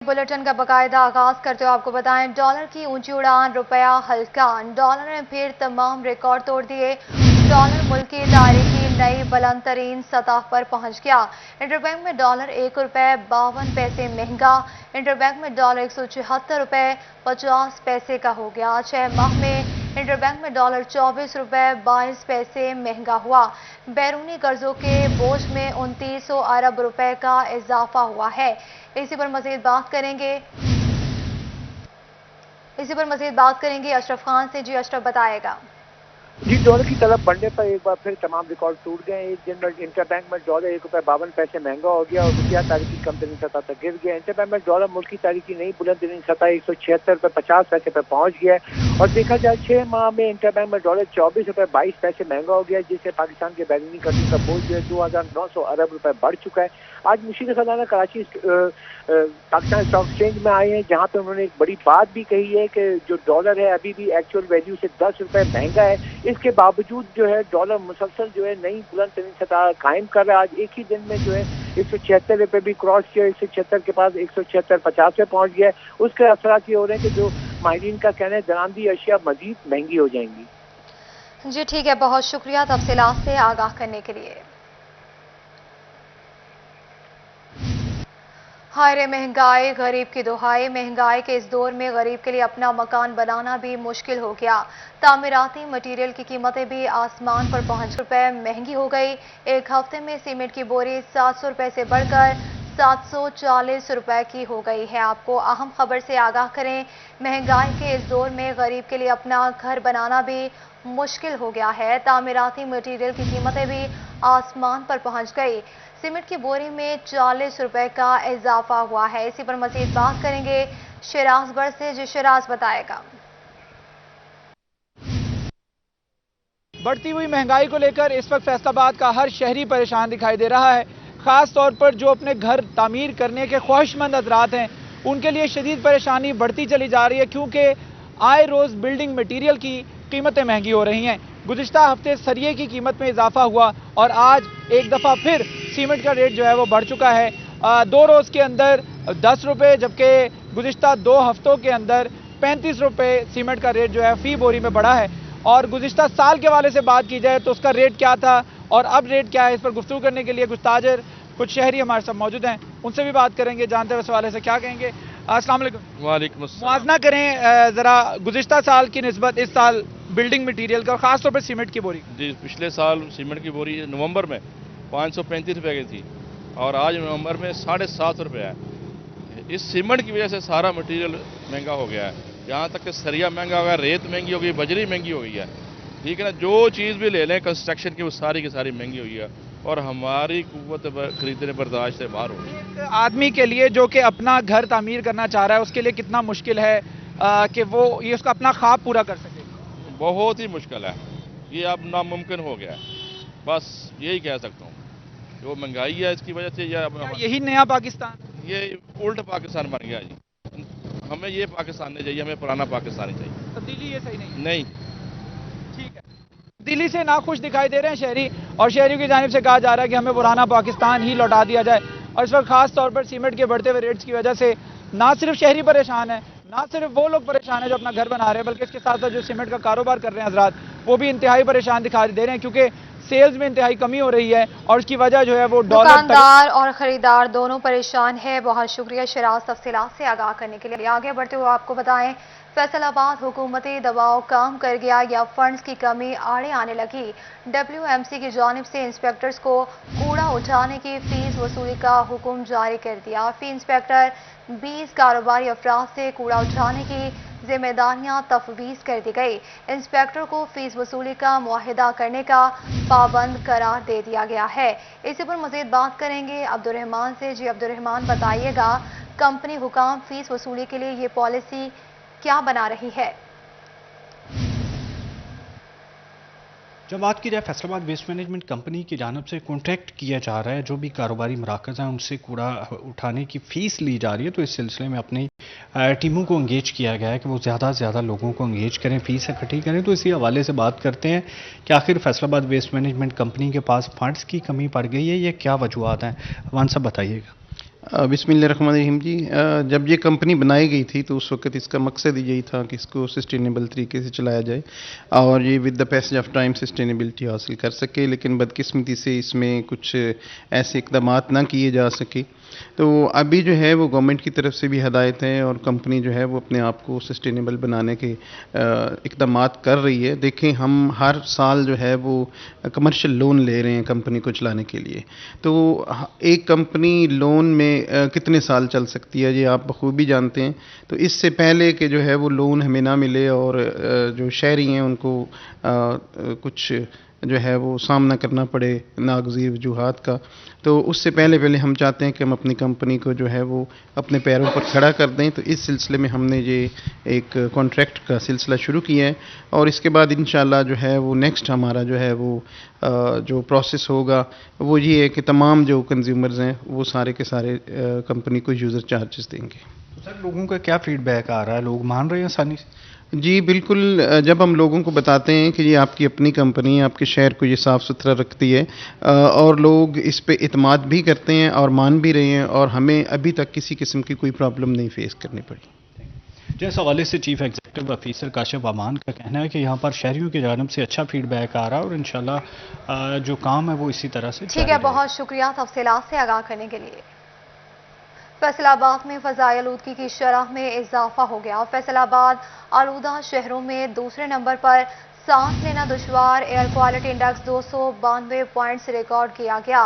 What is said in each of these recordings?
Bulletin का बाकायदा आगाज करते हुए आपको बताएं, डॉलर की ऊंची उड़ान, रुपया हल्का। डॉलर ने फिर तमाम रिकॉर्ड तोड़ दिए। डॉलर मुल्क की तारीख की नई बुलंद तरीन सतह पर पहुंच गया। इंटरबैंक में डॉलर ₹1.52 महंगा। इंटरबैंक में डॉलर ₹174.50 का हो गया। 6 माह में इंटरबैंक में डॉलर ₹24.22 महंगा हुआ। बैरूनी कर्जों के बोझ में 2900 अरब रुपए का इजाफा हुआ है। इसी पर मजीद बात करेंगे अशरफ खान से। जी अशरफ, बताएगा। जी, डॉलर की तरफ बढ़ने पर एक बार फिर तमाम रिकॉर्ड टूट गए। एक दिन में इंटरबैंक में डॉलर ₹1.52 महंगा हो गया और रुपया तारीख की कम तरीन सतह तक गिर गया। इंटरबैंक में डॉलर मुल्क की तारीख की नई बुलंद तरीन सतह ₹176.50 पर पहुंच गया है। और देखा जाए 6 माह में इंटरबैंक में डॉलर ₹24.22 महंगा हो गया, जिससे पाकिस्तान के बैरूनी कर्जों का बोझ जो है 2900 अरब रुपए बढ़ चुका है। आज मुशीर खजाना कराची पाकिस्तान स्टॉक एक्सचेंज में आए हैं, जहां पर उन्होंने एक बड़ी बात भी कही है कि जो डॉलर है अभी भी एक्चुअल वैल्यू से 10 रुपए महंगा है। इसके बावजूद जो है डॉलर मुसलसल जो है नई बुलंद तरीन सतह कायम कर रहा है। आज एक ही दिन में जो है 176 रुपए भी क्रॉस किया, 176 के पास 176.50 पे पहुंच गया है। उसके असरात ये हो रहे हैं कि जो माहिरीन का कहना है दरामदी अशिया मजीद महंगी हो जाएंगी। जी ठीक है, बहुत शुक्रिया तफसीलात से आगाह करने के लिए। हाय रे महंगाई, गरीब की दुहाई। महंगाई के इस दौर में गरीब के लिए अपना मकान बनाना भी मुश्किल हो गया। तामीराती मटीरियल की कीमतें भी आसमान पर पहुंच रुपए महंगी हो गई। एक हफ्ते में सीमेंट की बोरी 700 रुपए से बढ़कर 740 रुपए की हो गई है। आपको अहम खबर से आगाह करें, महंगाई के इस दौर में गरीब के लिए अपना घर बनाना भी मुश्किल हो गया है। तामीराती मटीरियल की कीमतें भी आसमान पर पहुंच गई। सीमेंट की बोरी में 40 रुपए का इजाफा हुआ है। इसी पर मजीद बात करेंगे शिराज बर से। जी शिराज, बताएगा। बढ़ती हुई महंगाई को लेकर इस वक्त फैसलाबाद का हर शहरी परेशान दिखाई दे रहा है। खास तौर पर जो अपने घर तामीर करने के ख्वाहिशमंद हजरात हैं, उनके लिए शदीद परेशानी बढ़ती चली जा रही है, क्योंकि आए रोज बिल्डिंग मटीरियल की कीमतें महंगी हो रही हैं। गुज़िश्ता हफ्ते सरिये की कीमत में इजाफा हुआ और आज एक दफ़ा फिर सीमेंट का रेट जो है वो बढ़ चुका है। 2 रोज़ के अंदर 10 रुपये, जबकि गुज़िश्ता 2 हफ्तों के अंदर 35 रुपये सीमेंट का रेट जो है फी बोरी में बढ़ा है। और गुज़िश्ता साल के वाले से बात की जाए तो उसका रेट क्या था और अब रेट क्या है, इस पर गुफ्तगू करने के लिए कुछ ताजर, कुछ शहरी हमारे साथ मौजूद हैं। उनसे भी बात करेंगे, जानते हैं इस हवाले से क्या कहेंगे। अस्सलाम वालेकुम। वालेकुम अस्सलाम। मुआवजा करें ज़रा गुज़िश्ता साल की निस्बत इस साल बिल्डिंग मटीरियल का, खासतौर पर सीमेंट की बोरी। जी, पिछले साल सीमेंट की बोरी नवंबर में 535 रुपए की थी और आज नवंबर में 750 रुपये है। इस सीमेंट की वजह से सारा मटेरियल महंगा हो गया है। यहाँ तक कि सरिया महंगा हो गया, रेत महंगी हो गई, बजरी महंगी हो गई है। ठीक है ना, जो चीज़ भी ले लें कंस्ट्रक्शन की वो सारी की सारी महंगी हुई है और हमारी कुव्वत खरीदने बर्दाश्त से बाहर हो गई। आदमी के लिए जो कि अपना घर तामीर करना चाह रहा है, उसके लिए कितना मुश्किल है कि वो ये उसका अपना ख्वाब पूरा कर सके। बहुत ही मुश्किल है, ये अब नामुमकिन हो गया है। बस यही कह सकता हूँ, जो महंगाई है इसकी वजह से यही नया पाकिस्तान, ये उल्ट पाकिस्तान बन गया जी। हमें ये पाकिस्तान नहीं चाहिए, हमें पुराना पाकिस्तान ही चाहिए। तब्दीली ये सही नहीं। ठीक है, दिल्ली से नाखुश दिखाई दे रहे हैं शहरी, और शहरियों की जानिब से कहा जा रहा है कि हमें पुराना पाकिस्तान ही लौटा दिया जाए। और इस वक्त खास तौर पर सीमेंट के बढ़ते हुए रेट्स की वजह से ना सिर्फ शहरी परेशान है, ना सिर्फ वो लोग परेशान है जो अपना घर बना रहे हैं, बल्कि इसके साथ साथ जो सीमेंट का कारोबार कर रहे हैं हजरात, वो भी इंतहाई परेशान दिखाई दे रहे हैं, क्योंकि सेल्स में इंतहाई कमी हो रही है और उसकी वजह जो है वो दुकानदार और खरीदार दोनों परेशान है। बहुत शुक्रिया शिराज तफसीलात से आगाह करने के लिए। आगे बढ़ते हुए आपको बताएं, फैसलाबाद हुकूमती दबाव काम कर गया या फंड्स की कमी आड़े आने लगी। WMC की जानिब से इंस्पेक्टर्स को कूड़ा उठाने की फीस वसूली का हुक्म जारी कर दिया। फी इंस्पेक्टर 20 कारोबारी अफराद से कूड़ा उठाने की जिम्मेदारियां तफवीज़ कर दी गई। इंस्पेक्टर को फीस वसूली का मुआहिदा करने का पाबंद करार दे दिया गया है। इसी पर मजीद बात करेंगे अब्दुर्रहमान से। जी अब्दुर्रहमान, बताइएगा, कंपनी हुकाम फीस वसूली के लिए ये पॉलिसी क्या बना रही है? जब बात की जाए, फैसलाबाद वेस्ट मैनेजमेंट कंपनी की जानब से कॉन्ट्रैक्ट किया जा रहा है, जो भी कारोबारी मराकज़ हैं उनसे कूड़ा उठाने की फ़ीस ली जा रही है, तो इस सिलसिले में अपनी टीमों को इंगेज किया गया है कि वो ज़्यादा से ज़्यादा लोगों को इंगेज करें, फ़ीस इकट्ठी करें। तो इसी हवाले से बात करते हैं कि आखिर फैसलाबाद वेस्ट मैनेजमेंट कंपनी के पास फंड्स की कमी पड़ गई है, ये क्या वजूहत हैं? अमान साहब बताइएगा। बिस्मिल्लाहिर्रहमानिर्रहीम जी। जब ये कंपनी बनाई गई थी तो उस वक्त इसका मकसद ही यही था कि इसको सस्टेनेबल तरीके से चलाया जाए और ये with the passage of time sustainability हासिल कर सके, लेकिन बदकिस्मती से इसमें कुछ ऐसे इकदामात ना किए जा सके। तो अभी जो है वो गवर्नमेंट की तरफ से भी हदायत है और कंपनी जो है वो अपने आप को सस्टेनेबल बनाने के इकदामात कर रही है। देखें, हम हर साल जो है वो कमर्शियल लोन ले रहे हैं कंपनी को चलाने के लिए। तो एक कंपनी लोन में कितने साल चल सकती है ये आप बखूबी जानते हैं। तो इससे पहले कि जो है वो लोन हमें ना मिले और जो शहरी हैं उनको कुछ जो है वो सामना करना पड़े नागज़ीर वजूहात का, तो उससे पहले हम चाहते हैं कि हम अपनी कंपनी को जो है वो अपने पैरों पर खड़ा कर दें। तो इस सिलसिले में हमने ये एक कॉन्ट्रैक्ट का सिलसिला शुरू किया है और इसके बाद इंशाल्लाह जो है वो नेक्स्ट हमारा जो है वो जो प्रोसेस होगा वो ये है कि तमाम जो कंज्यूमर्स हैं वो सारे के सारे कंपनी को यूज़र चार्जेस देंगे। सर, लोगों का क्या फीडबैक आ रहा है? लोग मान रहे हैं आसानी से? जी बिल्कुल। जब हम लोगों को बताते हैं कि ये आपकी अपनी कंपनी है, आपके शहर को ये साफ़ सुथरा रखती है और लोग इस पे इत्मीनान भी करते हैं और मान भी रहे हैं और हमें अभी तक किसी किस्म की कोई प्रॉब्लम नहीं फेस करनी पड़ी। जिस हवाले से चीफ एग्जीक्यूटिव ऑफिसर काशिफ अमान का कहना है कि यहाँ पर शहरियों की जानिब से अच्छा फीडबैक आ रहा है और इंशाल्लाह जो काम है वो इसी तरह से ठीक जारी है, रहेगा। बहुत शुक्रिया तफसीलात से आगाह करने के लिए। फैसलाबाद में फ़ज़ाई आलूदगी की शरह में इजाफा हो गया। फैसलाबाद आलूदा शहरों में दूसरे नंबर पर सांस लेना दुश्वार एयर क्वालिटी इंडेक्स 292 पॉइंट से रिकॉर्ड किया गया।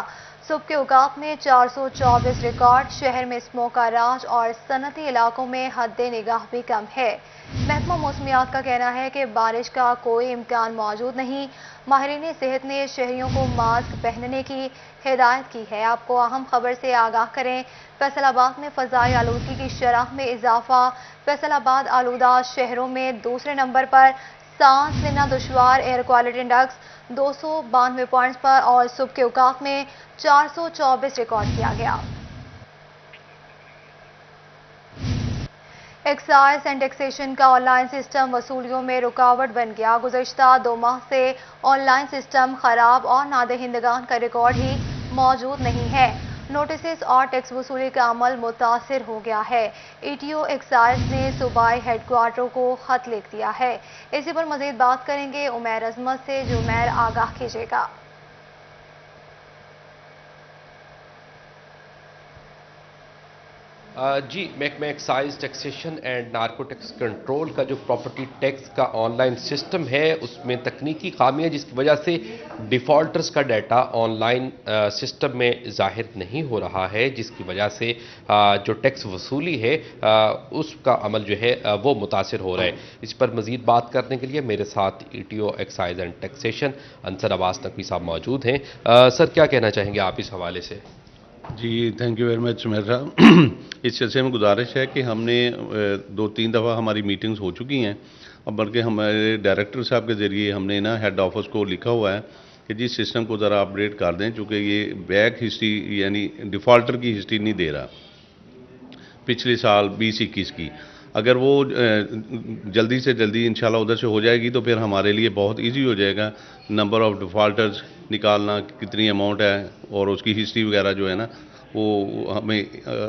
सुबह के औकात में 424 रिकॉर्ड। शहर में स्मोक का राज और सनती इलाकों में हद निगाह भी कम है। महकमा मौसमियात का कहना है कि बारिश का कोई इम्कान मौजूद नहीं। माहिरीन सेहत ने शहरियों को मास्क पहनने की हिदायत की है। आपको अहम खबर से आगाह करें, फैसलाबाद में फ़ज़ाई आलूदगी की शरह में इजाफा। फैसलाबाद आलूदा शहरों में दूसरे नंबर पर सांस लेना दुश्वार एयर क्वालिटी इंडेक्स 292 पॉइंट्स पर और सुबह के औकात में 424 रिकॉर्ड किया गया। एक्साइज एंड टैक्सेशन का ऑनलाइन सिस्टम वसूलियों में रुकावट बन गया। गुज़श्ता 2 माह से ऑनलाइन सिस्टम खराब और नादहिंदगान का रिकॉर्ड ही मौजूद नहीं है। नोटिस और टैक्स वसूली का अमल मुतासिर हो गया है। ETO एक्साइज ने सूबाई हेडक्वार्टर को खत लिख दिया है। इसी पर मजीद बात करेंगे उमैर अजमत से। जो उमैर, आगाह कीजिएगा। जी, महकमा excise taxation and narcotics control का जो प्रॉपर्टी टैक्स का ऑनलाइन सिस्टम है उसमें तकनीकी खामी है, जिसकी वजह से डिफ़ॉल्टर्स का डाटा ऑनलाइन सिस्टम में ज़ाहिर नहीं हो रहा है, जिसकी वजह से जो टैक्स वसूली है उसका अमल जो है वो मुतासिर हो रहा है। इस पर मज़ीद बात करने के लिए मेरे साथ ETO excise and taxation Ansar Abbas Naqvi साहब मौजूद हैं। सर, क्या कहना चाहेंगे आप इस हवाले से? जी, thank you very much Umair साहब। इस सिलसिले में गुजारिश है कि हमने 2-3 दफ़ा हमारी मीटिंग्स हो चुकी हैं और बल्कि हमारे डायरेक्टर साहब के ज़रिए हमने ना हेड ऑफिस को लिखा हुआ है कि जी सिस्टम को ज़रा अपडेट कर दें, चूँकि ये बैक हिस्ट्री यानी डिफ़ॉल्टर की हिस्ट्री नहीं दे रहा पिछले साल 20-21 की। अगर वो जल्दी से जल्दी इंशाल्लाह उधर से हो जाएगी तो फिर हमारे लिए बहुत इजी हो जाएगा नंबर ऑफ़ डिफ़ॉल्टर्स निकालना, कितनी अमाउंट है और उसकी हिस्ट्री वगैरह जो है ना वो हमें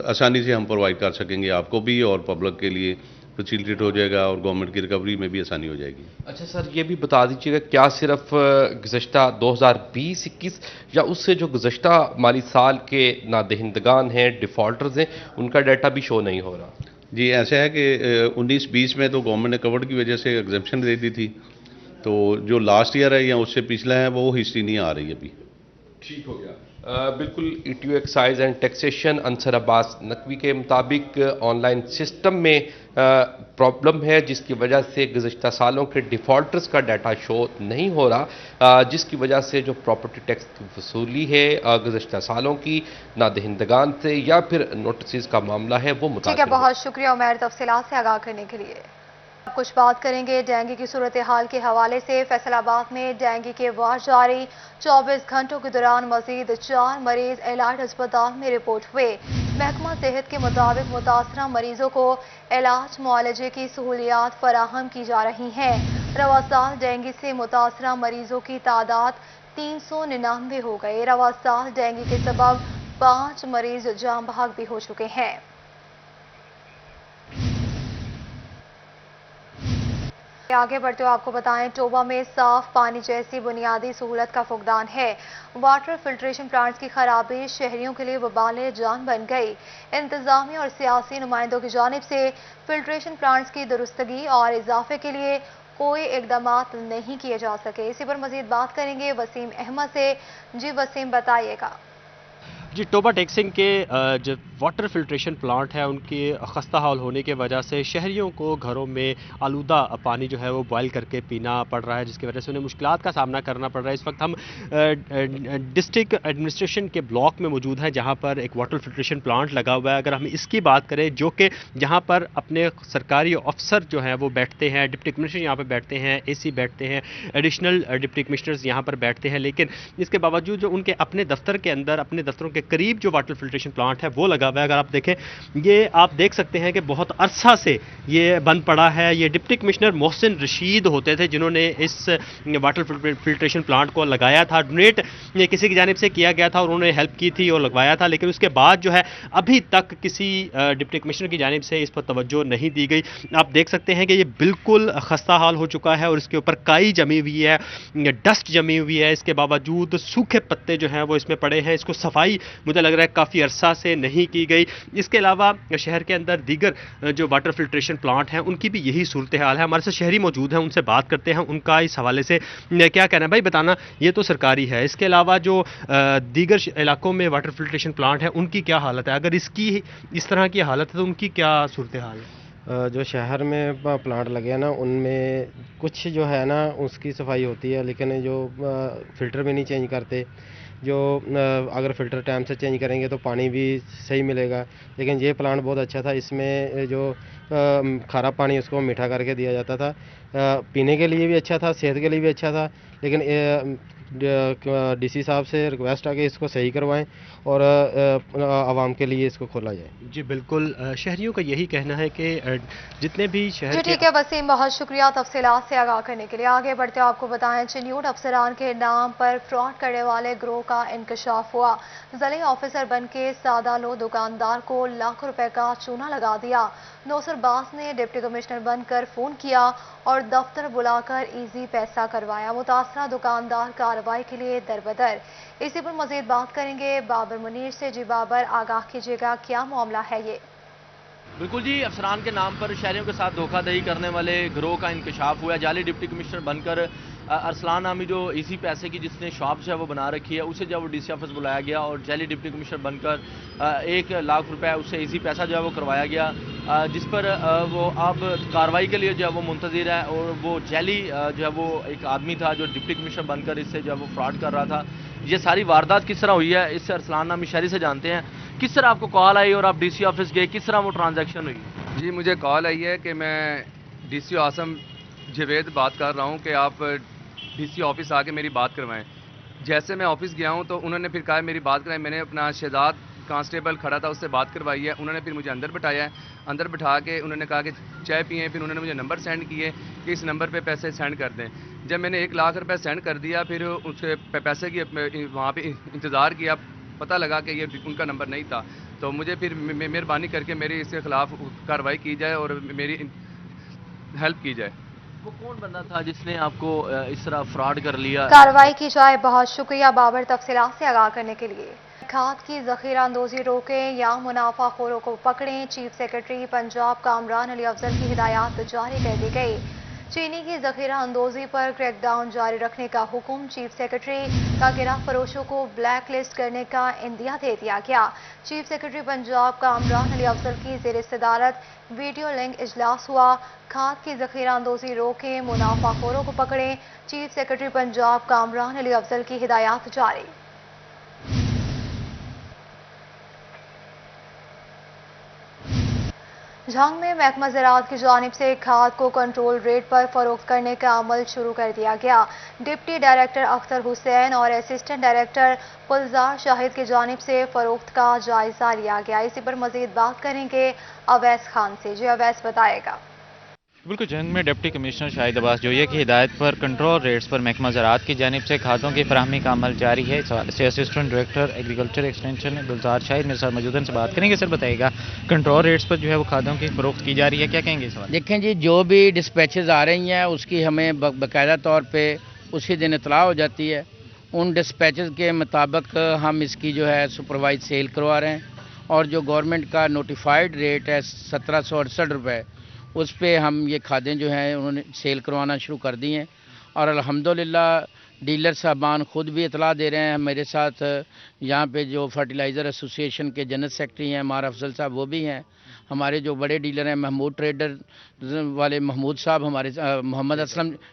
आसानी से हम प्रोवाइड कर सकेंगे, आपको भी और पब्लिक के लिए फैसिलिटेट हो जाएगा और गवर्नमेंट की रिकवरी में भी आसानी हो जाएगी। अच्छा सर, ये भी बता दीजिएगा, क्या सिर्फ गुज़श्ता 2020-21 या उससे जो गुज़श्ता माली साल के नादहिंदगान हैं, डिफ़ॉल्टर्स हैं, उनका डाटा भी शो नहीं हो रहा? जी, ऐसा है कि 19-20 में तो गवर्नमेंट ने कोविड की वजह से एग्जेम्पशन दे दी थी, तो जो लास्ट ईयर है या उससे पिछला है वो हिस्ट्री नहीं आ रही अभी। ठीक हो गया। बिल्कुल, ETO excise and taxation Ansar Abbas Naqvi के मुताबिक ऑनलाइन सिस्टम में प्रॉब्लम है, जिसकी वजह से गुज़श्ता सालों के डिफ़ॉल्टर्स का डाटा शो नहीं हो रहा, जिसकी वजह से जो प्रॉपर्टी टैक्स की वसूली है गुज़श्ता सालों की नादहिंदगान से या फिर नोटिस का मामला है वो मुतासिर। ठीक है, बहुत शुक्रिया उमैर तफसीलात से आगाह करने के लिए। कुछ बात करेंगे डेंगू की सूरत हाल के हवाले से। फैसलाबाद में डेंगू के वार जारी। 24 घंटों के दौरान मजीद 4 मरीज एलाइट अस्पताल में रिपोर्ट हुए। महकमा सेहत के मुताबिक मुतासरा मरीजों को इलाज मुआलजे की सहूलियात फराहम की जा रही हैं। रवा साल डेंगू से मुतासरा मरीजों की तादाद 399 हो गए। रवा साल डेंगू के सबब 5 मरीज जाम बहक भी हो चुके हैं। आगे बढ़ते हुए आपको बताएं, टोबा में साफ पानी जैसी बुनियादी सहूलत का फुकदान है। वाटर फिल्ट्रेशन प्लांट्स की खराबी शहरियों के लिए वबाले जान बन गई। इंतजामी और सियासी नुमाइंदों की जानिब से फिल्ट्रेशन प्लांट्स की दुरुस्तगी और इजाफे के लिए कोई इकदामात नहीं किए जा सके। इसी पर मजीद बात करेंगे वसीम अहमद से। जी वसीम, बताइएगा। जी, टोबा टेक्सिंग के जो वाटर फिल्ट्रेशन प्लांट है उनके खस्ता हाल होने के वजह से शहरियों को घरों में आलूदा पानी जो है वो बॉयल करके पीना पड़ रहा है, जिसकी वजह से उन्हें मुश्किलात का सामना करना पड़ रहा है। इस वक्त हम डिस्ट्रिक्ट एडमिनिस्ट्रेशन के ब्लॉक में मौजूद हैं जहां पर एक वाटर फिल्ट्रेशन प्लांट लगा हुआ है। अगर हम इसकी बात करें, जो कि जहां पर अपने सरकारी अफसर जो हैं वो बैठते हैं, डिप्टी कमिश्नर यहाँ पर बैठते हैं, AC बैठते हैं, एडिशनल डिप्टी कमिश्नर्स यहाँ पर बैठते हैं, लेकिन इसके बावजूद जो उनके अपने दफ्तर के अंदर, अपने दफ्तरों के करीब जो वाटर फिल्ट्रेशन प्लांट है वो लगा हुआ है। अगर आप देखें, ये आप देख सकते हैं कि बहुत अरसा से ये बंद पड़ा है। ये डिप्टी कमिश्नर मोहसिन रशीद होते थे जिन्होंने इस वाटर फिल्ट्रेशन प्लांट को लगाया था। डोनेट किसी की जानिब से किया गया था और उन्होंने हेल्प की थी और लगवाया था, लेकिन उसके बाद जो है अभी तक किसी डिप्टी कमिश्नर की जानिब से इस पर तवज्जो नहीं दी गई। आप देख सकते हैं कि ये बिल्कुल खस्ता हाल हो चुका है और इसके ऊपर काई जमी हुई है, डस्ट जमी हुई है। इसके बावजूद सूखे पत्ते जो हैं वो इसमें पड़े हैं। इसको सफाई मुझे लग रहा है काफ़ी अरसा से नहीं की गई। इसके अलावा शहर के अंदर दीगर जो वाटर फिल्ट्रेशन प्लांट हैं उनकी भी यही सूरत हाल है। हमारे साथ शहरी मौजूद हैं, उनसे बात करते हैं, उनका इस हवाले से क्या कहना है। भाई बताना, ये तो सरकारी है, इसके अलावा जो दीगर इलाकों में वाटर फिल्ट्रेशन प्लांट है उनकी क्या हालत है? अगर इसकी इस तरह की हालत है तो उनकी क्या सूरत हाल है? जो शहर में प्लांट लगे हैं ना, उनमें कुछ जो है ना उसकी सफाई होती है, लेकिन जो फ़िल्टर भी नहीं चेंज करते। जो अगर फ़िल्टर टाइम से चेंज करेंगे तो पानी भी सही मिलेगा। लेकिन ये प्लांट बहुत अच्छा था, इसमें जो खारा पानी उसको मीठा करके दिया जाता था। पीने के लिए भी अच्छा था, सेहत के लिए भी अच्छा था। लेकिन DC साहब से रिक्वेस्ट है कि इसको सही करवाएं और आवाम के लिए इसको खोला जाए। जी बिल्कुल, शहरियों का यही कहना है कि जितने भी शहर जी ठीक है वसीम, बहुत शुक्रिया तफसीलात से आगाह करने के लिए। आगे बढ़ते हुए आपको बताएं, चिन्यूट अफसरान के नाम पर फ्रॉड करने वाले ग्रोह का इंकशाफ हुआ। ज़िले ऑफिसर बन के सादा लो दुकानदार को लाखों रुपए का चूना लगा दिया। नौसर बास ने डिप्टी कमिश्नर बनकर फोन किया और दफ्तर बुलाकर इजी पैसा करवाया। मुतासरा दुकानदार कार्रवाई के लिए दरबदर। इसी पर मजीद बात करेंगे बाबर मुनीर से। जी बाबर, आगाह कीजिएगा, क्या मामला है ये? बिल्कुल जी, अफसरान के नाम पर शहरियों के साथ धोखाधड़ी करने वाले गिरोह का इंकशाफ हुआ है। जाली डिप्टी कमिश्नर बनकर अरसलान नामी जो इसी पैसे की जिसने शॉप है वो बना रखी है, उसे जब वो DC ऑफिस बुलाया गया और जाली डिप्टी कमिश्नर बनकर 1 लाख रुपए उससे इसी पैसा जो है वो करवाया गया, जिस पर वो अब कार्रवाई के लिए जो है वो मुंतज़िर है। और वो जाली जो है वो एक आदमी था जो डिप्टी कमिश्नर बनकर इससे जो है वो फ्रॉड कर रहा था। ये सारी वारदात किस तरह हुई है, इससे अरसलान नामी शहरी से जानते हैं। किस तरह आपको कॉल आई और आप DC ऑफिस गए, किस तरह वो ट्रांजैक्शन हुई? जी, मुझे कॉल आई है कि मैं DC आसम जवेद बात कर रहा हूँ कि आप DC ऑफिस आके मेरी बात करवाएं। जैसे मैं ऑफिस गया हूँ तो उन्होंने फिर कहा मेरी बात कराएं। मैंने अपना शहजाद कांस्टेबल खड़ा था उससे बात करवाई है। उन्होंने फिर मुझे अंदर बिठाया है। अंदर बिठा के उन्होंने कहा कि चाय पिए। फिर उन्होंने मुझे नंबर सेंड किए कि इस नंबर पे पैसे सेंड कर दें। जब मैंने 1 लाख रुपए सेंड कर दिया, फिर उसके पैसे की वहाँ पे इंतज़ार किया, पता लगा कि ये उनका नंबर नहीं था। तो मुझे फिर मेहरबानी करके मेरी इसके खिलाफ कार्रवाई की जाए और मेरी हेल्प की जाए। वो कौन बंदा था जिसने आपको इस तरह फ्रॉड कर लिया? कार्रवाई की जाए। बहुत शुक्रिया बाबर तफसीलात से आगाह करने के लिए। खाद की जखीरा अंदोजी रोकें या मुनाफाखोरों को पकड़ें, चीफ सेक्रेटरी पंजाब कामरान अली अफजल की हिदायत जारी कर दी गई। चीनी की जखीरा अंदोजी पर क्रैकडाउन जारी रखने का हुक्म। चीफ सेक्रेटरी का गिरफ्त फरोशों को ब्लैक लिस्ट करने का इंदिया दे दिया गया। चीफ सेक्रेटरी पंजाब कामरान अली अफजल की ज़ेर सदारत वीडियो लिंक इजलास हुआ। खाद की जखीरा अंदोजी रोकें, मुनाफाखोरों को पकड़ें, चीफ सेक्रेटरी पंजाब कामरान अली अफजल की हिदायत जारी। झंग में महकमा ज़राअत की जानिब से खाद को कंट्रोल रेट पर फरोख्त करने का अमल शुरू कर दिया गया। डिप्टी डायरेक्टर अख्तर हुसैन और असिस्टेंट डायरेक्टर गुलजार शाहिद की जानिब से फरोख्त का जायजा लिया गया। इसी पर मजीद बात करेंगे अवैस खान से। जी अवैस, बताएगा। बिल्कुल, जंग में डिप्टी कमिश्नर शाहिद अब्बास जोया की हिदायत पर कंट्रोल रेट्स पर महकमा ज़राअत की जानिब से खादों की फराहमी का अमल जारी है। इस हवाले से असिस्टेंट डायरेक्टर एग्रीकल्चर एक्सटेंशन गुलजार शाहिद मेरे साथ मौजूद हैं, उनसे बात करेंगे। सर बताइएगा, कंट्रोल रेट्स पर जो है वो खादों की फरोख्त की जा रही है, क्या कहेंगे इस हवाले? देखें जी, जो भी डिस्पैचेज आ रही हैं उसकी हमें बाकायदा तौर पे उसी दिन इतला हो जाती है। उन डिस्पैचेज के मुताबिक हम इसकी जो है सुपरवाइज सेल करवा रहे हैं, और जो गवर्नमेंट का नोटिफाइड रेट है 1768 रुपये, उस पे हम ये खादें जो हैं उन्होंने सेल करवाना शुरू कर दी हैं। और अल्हम्दुलिल्लाह डीलर साहबान ख़ुद भी इतला दे रहे हैं। मेरे साथ यहाँ पे जो फर्टिलाइज़र एसोसिएशन के जनरल सेक्रेटरी हैं मार अफजल साहब, वो भी हैं। हमारे जो बड़े डीलर हैं महमूद ट्रेडर वाले महमूद साहब, हमारे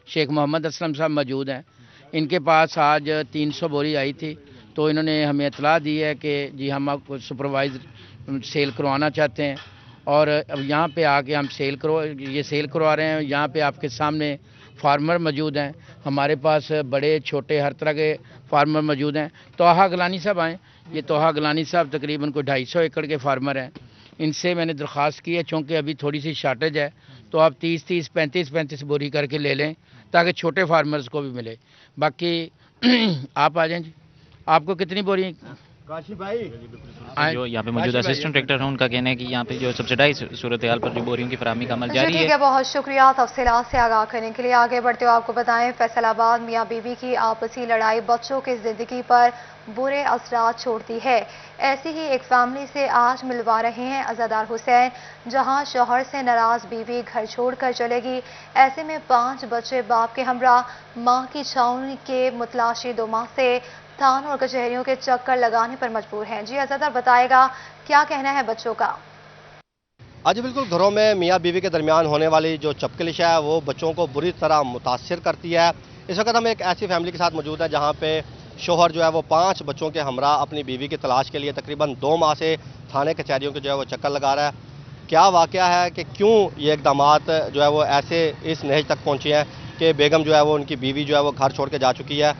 शेख मोहम्मद असलम साहब मौजूद हैं। इनके पास आज 300 बोरी आई थी, तो इन्होंने हमें इतला दी है कि जी हम आपको सुपरवाइज सेल करवाना चाहते हैं, और अब यहाँ पे आके हम सेल करवा रहे हैं। यहाँ पे आपके सामने फार्मर मौजूद हैं, हमारे पास बड़े छोटे हर तरह के फार्मर मौजूद हैं। तोहा गलानी साहब आएँ, ये तोहा गलानी साहब तकरीबन कोई 250 एकड़ के फार्मर हैं। इनसे मैंने दरख्वास्त की है, चूँकि अभी थोड़ी सी शार्टेज है, तो आप 30-30, 35-35 बोरी करके ले लें, ताकि छोटे फार्मर्स को भी मिले। बाकी आप आ जाएँ जी, आपको कितनी बोरी? काशी भाई जो यहाँ पे मौजूद असिस्टेंट डायरेक्टर हैं, उनका कहना है कि यहाँ पे जो सब्सिडाइज सूरत हाल पर जो बोरियों की फराहमी का अमल जारी है। ठीक है, बहुत शुक्रिया तफसीलात से आगाह करने के लिए। आगे बढ़ते हुए आपको बताएं, फैसलाबाद मियाँ बीवी की आपसी लड़ाई बच्चों की जिंदगी पर बुरे असरात छोड़ती है। ऐसी ही एक फैमिली से आज मिलवा रहे हैं अज़ादार हुसैन, जहां शौहर से नाराज बीवी घर छोड़कर चलेगी। ऐसे में 5 बच्चे बाप के हमरा मां की छावनी के मुतलाशी 2 माह से थानों और कचहरियों के चक्कर लगाने पर मजबूर हैं। जी अज़ादार बताएगा, क्या कहना है बच्चों का? आज बिल्कुल घरों में मियाँ बीवी के दरमियान होने वाली जो चपकलिश है वो बच्चों को बुरी तरह मुतासिर करती है। इस वक्त हम एक ऐसी फैमिली के साथ मौजूद है जहाँ पे शोहर जो है वो 5 बच्चों के हमरा अपनी बीवी की तलाश के लिए तकरीबन 2 माह से थाने कचहरियों के जो है वो चक्कर लगा रहा है। क्या वाक़या है कि क्यों ये इक़दामात जो है वो ऐसे इस नहज तक पहुँचे हैं कि बेगम जो है वो उनकी बीवी जो है वो घर छोड़ के जा चुकी है।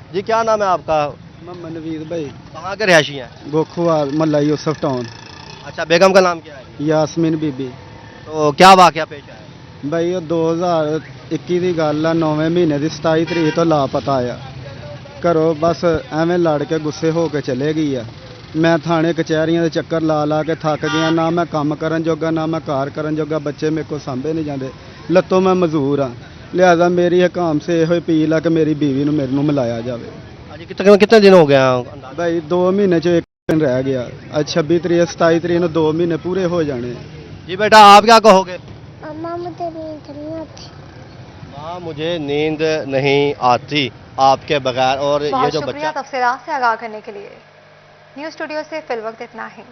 जी क्या नाम है आपका? मोहम्मद नवीद भाई। कहाँ के रिहायशी हैं? गोखुआल मल्ला यूसुफ टाउन। अच्छा, बेगम का नाम क्या है? यास्मीन बीबी। तो क्या वाक़या पेश आया? भाई ये 2021 की गल है, 9वें महीने की 27 तरीक तो लापता आया। घरों बस एवें लड़ के गुस्से हो के चले गई है। मैं थाने कचहरियां के चक्कर ला ला के थक गया, ना मैं काम करन जोगा ना मैं कार करन जोगा। बच्चे मेरे को सांभे नहीं जाते, लत्तों मैं मजदूर हाँ। लिहाजा मेरी हकाम से यह अपील है कि मेरी बीवी को मेरे मिलाया जाए। कितने दिन हो गया? भाई 2 महीने च 1 दिन रह गया। आज 26 तरीक 27 तरीक 2 महीने पूरे हो जाने। जी बेटा, आप क्या कहोगे? माँ मुझे नींद नहीं आती। माँ मुझे नींद नहीं आती आपके बगैर। और ये जो बच्चा, तफसीलात से आगाह करने के लिए न्यूज़ स्टूडियो से फिल वक्त इतना ही।